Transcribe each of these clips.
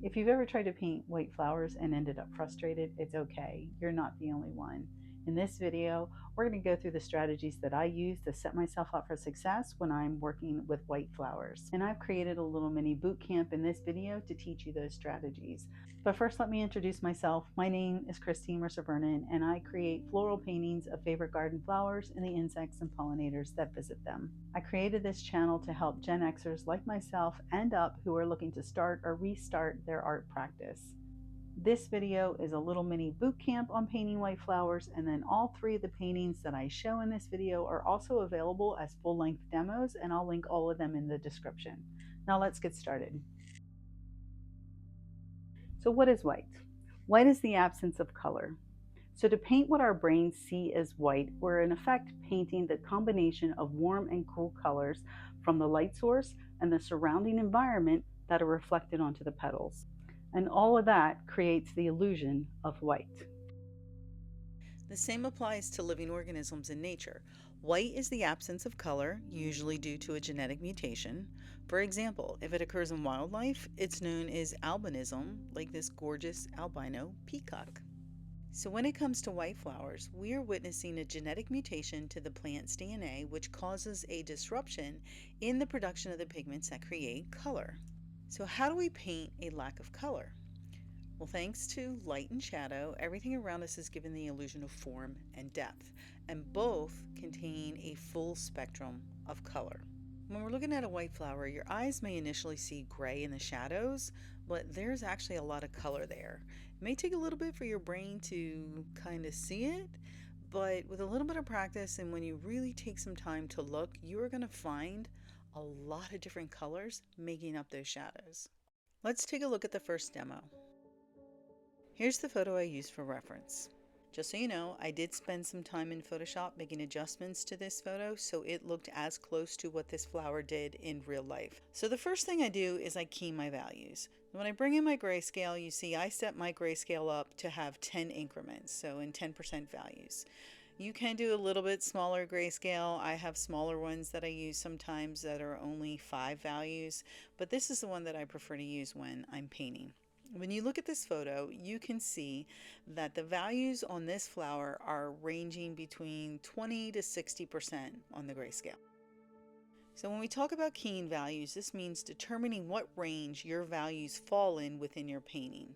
If you've ever tried to paint white flowers and ended up frustrated, it's okay. You're not the only one. In this video, we're going to go through the strategies that I use to set myself up for success when I'm working with white flowers. And I've created a little mini boot camp in this video to teach you those strategies. But first, let me introduce myself. My name is Christine Mercer-Vernon, and I create floral paintings of favorite garden flowers and the insects and pollinators that visit them. I created this channel to help Gen Xers like myself and up who are looking to start or restart their art practice. This video is a little mini boot camp on painting white flowers, and then all three of the paintings that I show in this video are also available as full-length demos, and I'll link all of them in the description. Now let's get started. So what is white? White is the absence of color. So to paint what our brains see as white, we're in effect painting the combination of warm and cool colors from the light source and the surrounding environment that are reflected onto the petals. And all of that creates the illusion of white. The same applies to living organisms in nature. White is the absence of color, usually due to a genetic mutation. For example, if it occurs in wildlife, it's known as albinism, like this gorgeous albino peacock. So when it comes to white flowers, we are witnessing a genetic mutation to the plant's DNA, which causes a disruption in the production of the pigments that create color. So how do we paint a lack of color? Well, thanks to light and shadow, everything around us is given the illusion of form and depth, and both contain a full spectrum of color. When we're looking at a white flower, your eyes may initially see gray in the shadows, but there's actually a lot of color there. It may take a little bit for your brain to kind of see it, but with a little bit of practice and when you really take some time to look, you are going to find a lot of different colors making up those shadows. Let's take a look at the first demo. Here's the photo I used for reference. Just so you know, I did spend some time in Photoshop making adjustments to this photo so it looked as close to what this flower did in real life. So the first thing I do is I key my values. When I bring in my grayscale, you see I set my grayscale up to have 10 increments, so in 10% values. You can do a little bit smaller grayscale. I have smaller ones that I use sometimes that are only 5 values, but this is the one that I prefer to use when I'm painting. When you look at this photo, you can see that the values on this flower are ranging between 20 to 60% on the grayscale. So when we talk about keying values, this means determining what range your values fall in within your painting.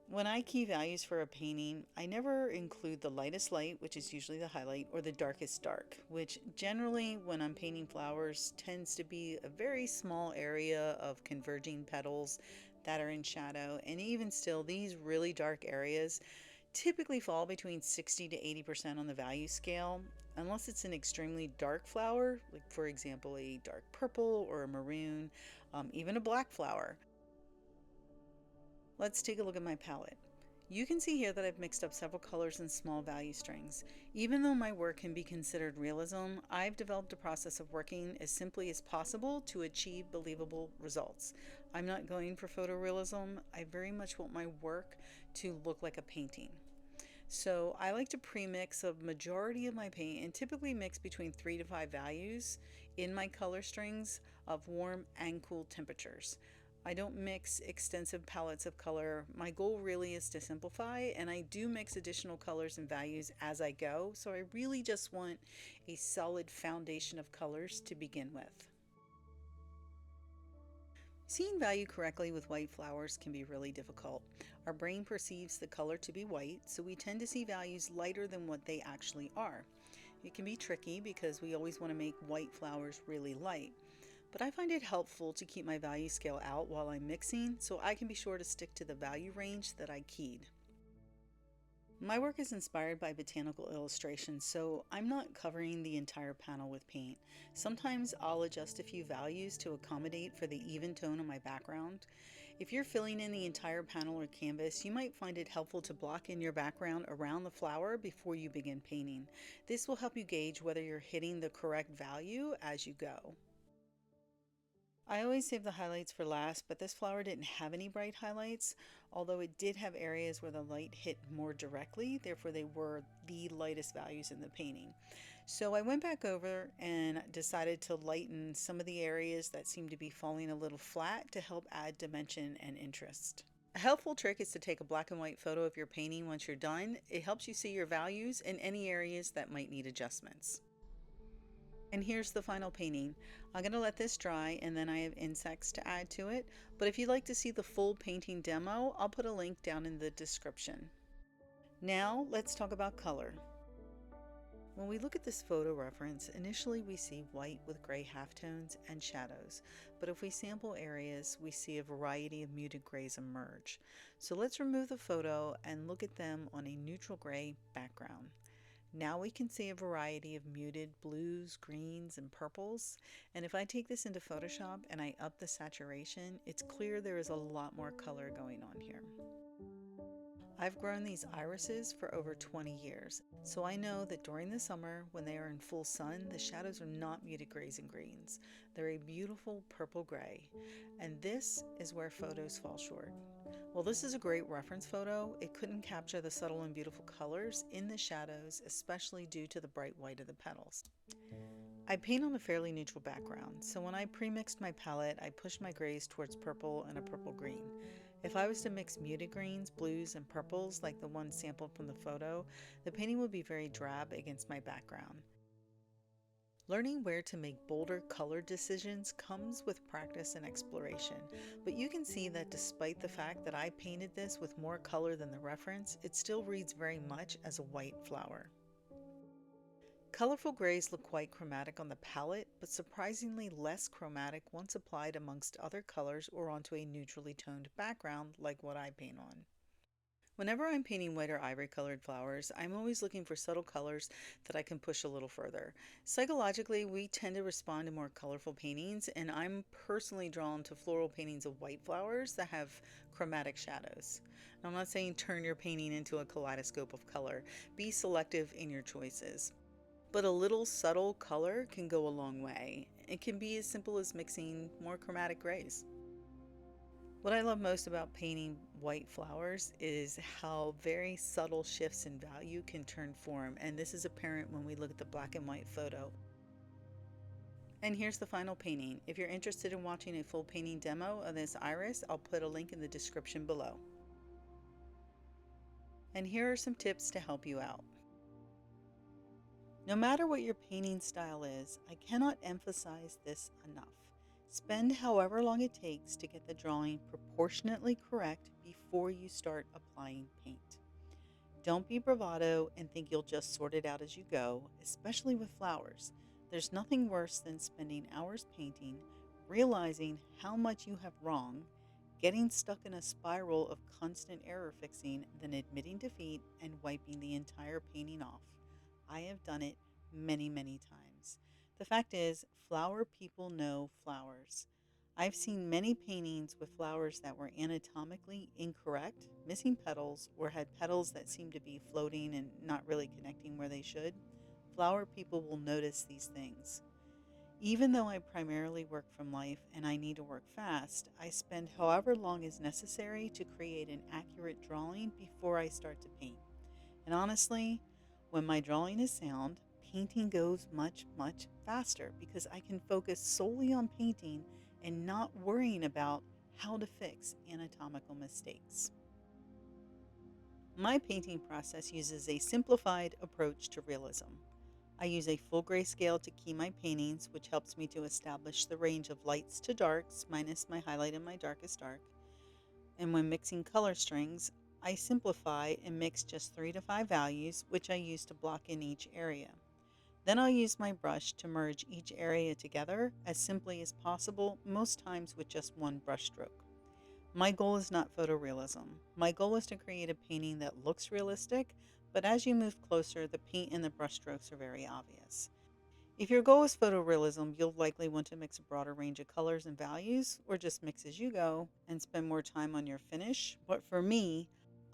When I key values for a painting, I never include the lightest light, which is usually the highlight, or the darkest dark, which generally when I'm painting flowers tends to be a very small area of converging petals that are in shadow. And even still, these really dark areas typically fall between 60 to 80% on the value scale, unless it's an extremely dark flower, like for example a dark purple or a maroon, even a black flower. Let's take a look at my palette. You can see here that I've mixed up several colors and small value strings. Even though my work can be considered realism, I've developed a process of working as simply as possible to achieve believable results. I'm not going for photorealism. I very much want my work to look like a painting. So I like to pre-mix a majority of my paint and typically mix between 3 to 5 values in my color strings of warm and cool temperatures. I don't mix extensive palettes of color. My goal really is to simplify, and I do mix additional colors and values as I go, so I really just want a solid foundation of colors to begin with. Seeing value correctly with white flowers can be really difficult. Our brain perceives the color to be white, so we tend to see values lighter than what they actually are. It can be tricky because we always want to make white flowers really light. But I find it helpful to keep my value scale out while I'm mixing so I can be sure to stick to the value range that I keyed. My work is inspired by botanical illustrations, so I'm not covering the entire panel with paint. Sometimes I'll adjust a few values to accommodate for the even tone of my background. If you're filling in the entire panel or canvas, you might find it helpful to block in your background around the flower before you begin painting. This will help you gauge whether you're hitting the correct value as you go. I always save the highlights for last, but this flower didn't have any bright highlights, although it did have areas where the light hit more directly, therefore they were the lightest values in the painting. So I went back over and decided to lighten some of the areas that seemed to be falling a little flat to help add dimension and interest. A helpful trick is to take a black and white photo of your painting once you're done. It helps you see your values in any areas that might need adjustments. And here's the final painting. I'm going to let this dry and then I have insects to add to it. But if you'd like to see the full painting demo, I'll put a link down in the description. Now let's talk about color. When we look at this photo reference, initially we see white with gray halftones and shadows, but if we sample areas, we see a variety of muted grays emerge. So let's remove the photo and look at them on a neutral gray background. Now we can see a variety of muted blues, greens, and purples. And if I take this into Photoshop and I up the saturation, it's clear there is a lot more color going on here. I've grown these irises for over 20 years, so I know that during the summer, when they are in full sun, the shadows are not muted grays and greens. They're a beautiful purple gray, and this is where photos fall short. While this is a great reference photo, it couldn't capture the subtle and beautiful colors in the shadows, especially due to the bright white of the petals. I paint on a fairly neutral background, so when I pre-mixed my palette, I pushed my grays towards purple and a purple green. If I was to mix muted greens, blues, and purples like the one sampled from the photo, the painting would be very drab against my background. Learning where to make bolder color decisions comes with practice and exploration, but you can see that despite the fact that I painted this with more color than the reference, it still reads very much as a white flower. Colorful grays look quite chromatic on the palette, but surprisingly less chromatic once applied amongst other colors or onto a neutrally toned background like what I paint on. Whenever I'm painting white or ivory colored flowers, I'm always looking for subtle colors that I can push a little further. Psychologically, we tend to respond to more colorful paintings, and I'm personally drawn to floral paintings of white flowers that have chromatic shadows. Now, I'm not saying turn your painting into a kaleidoscope of color. Be selective in your choices. But a little subtle color can go a long way. It can be as simple as mixing more chromatic grays. What I love most about painting white flowers is how very subtle shifts in value can turn form, and this is apparent when we look at the black and white photo. And here's the final painting. If you're interested in watching a full painting demo of this iris, I'll put a link in the description below. And here are some tips to help you out. No matter what your painting style is, I cannot emphasize this enough. Spend however long it takes to get the drawing proportionately correct before you start applying paint. Don't be bravado and think you'll just sort it out as you go, especially with flowers. There's nothing worse than spending hours painting, realizing how much you have wrong, getting stuck in a spiral of constant error fixing, then admitting defeat and wiping the entire painting off. I have done it many, many times. The fact is, flower people know flowers. I've seen many paintings with flowers that were anatomically incorrect, missing petals, or had petals that seemed to be floating and not really connecting where they should. Flower people will notice these things. Even though I primarily work from life and I need to work fast, I spend however long is necessary to create an accurate drawing before I start to paint. And honestly, when my drawing is sound, painting goes much, much faster because I can focus solely on painting and not worrying about how to fix anatomical mistakes. My painting process uses a simplified approach to realism. I use a full grayscale to key my paintings, which helps me to establish the range of lights to darks, minus my highlight and my darkest dark. And when mixing color strings, I simplify and mix just 3 to 5 values, which I use to block in each area. Then I'll use my brush to merge each area together as simply as possible, most times with just one brush stroke. My goal is not photorealism. My goal is to create a painting that looks realistic, but as you move closer, the paint and the brush strokes are very obvious. If your goal is photorealism, you'll likely want to mix a broader range of colors and values, or just mix as you go and spend more time on your finish. But for me,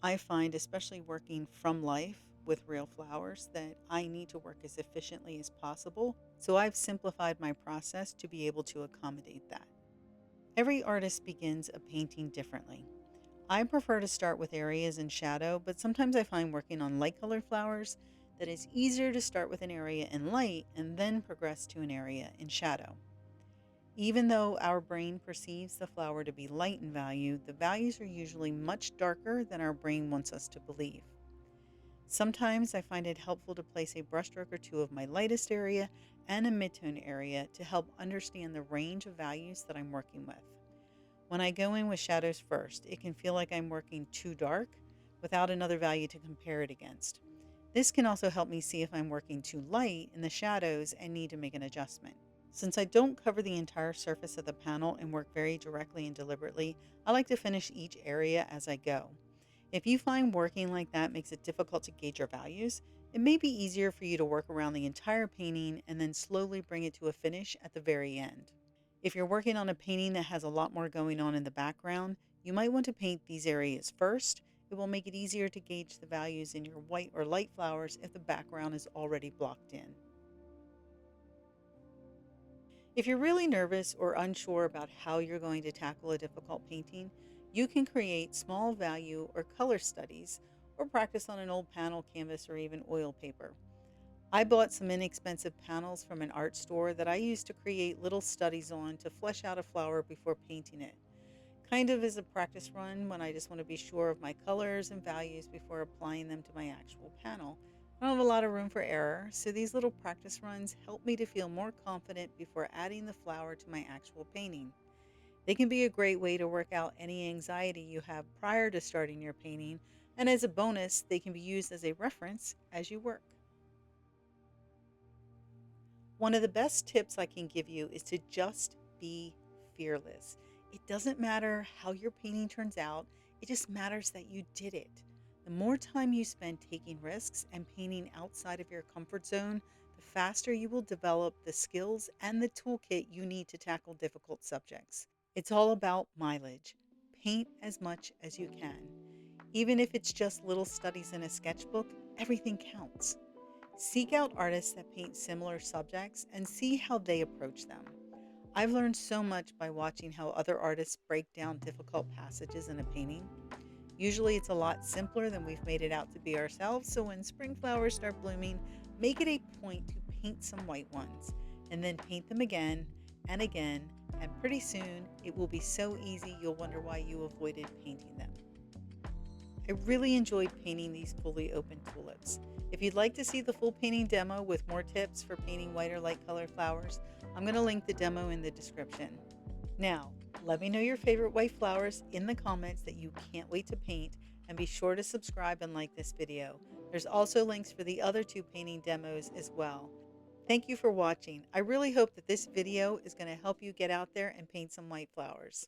I find, especially working from life with real flowers, that I need to work as efficiently as possible. So I've simplified my process to be able to accommodate that. Every artist begins a painting differently. I prefer to start with areas in shadow, but sometimes I find working on light colored flowers that it's easier to start with an area in light and then progress to an area in shadow. Even though our brain perceives the flower to be light in value, the values are usually much darker than our brain wants us to believe. Sometimes I find it helpful to place a brushstroke or two of my lightest area and a midtone area to help understand the range of values that I'm working with. When I go in with shadows first, it can feel like I'm working too dark without another value to compare it against. This can also help me see if I'm working too light in the shadows and need to make an adjustment. Since I don't cover the entire surface of the panel and work very directly and deliberately, I like to finish each area as I go. If you find working like that makes it difficult to gauge your values, it may be easier for you to work around the entire painting and then slowly bring it to a finish at the very end. If you're working on a painting that has a lot more going on in the background, you might want to paint these areas first. It will make it easier to gauge the values in your white or light flowers if the background is already blocked in. If you're really nervous or unsure about how you're going to tackle a difficult painting, you can create small value or color studies or practice on an old panel, canvas, or even oil paper. I bought some inexpensive panels from an art store that I used to create little studies on to flesh out a flower before painting it. Kind of as a practice run when I just want to be sure of my colors and values before applying them to my actual panel. I don't have a lot of room for error, so these little practice runs help me to feel more confident before adding the flower to my actual painting. They can be a great way to work out any anxiety you have prior to starting your painting, and as a bonus, they can be used as a reference as you work. One of the best tips I can give you is to just be fearless. It doesn't matter how your painting turns out, it just matters that you did it. The more time you spend taking risks and painting outside of your comfort zone, the faster you will develop the skills and the toolkit you need to tackle difficult subjects. It's all about mileage. Paint as much as you can. Even if it's just little studies in a sketchbook, everything counts. Seek out artists that paint similar subjects and see how they approach them. I've learned so much by watching how other artists break down difficult passages in a painting. Usually it's a lot simpler than we've made it out to be ourselves, so when spring flowers start blooming, make it a point to paint some white ones, and then paint them again and again, and pretty soon it will be so easy you'll wonder why you avoided painting them. I really enjoyed painting these fully open tulips. If you'd like to see the full painting demo with more tips for painting white or light colored flowers, I'm going to link the demo in the description. Now, let me know your favorite white flowers in the comments that you can't wait to paint, and be sure to subscribe and like this video. There's also links for the other two painting demos as well. Thank you for watching. I really hope that this video is going to help you get out there and paint some white flowers.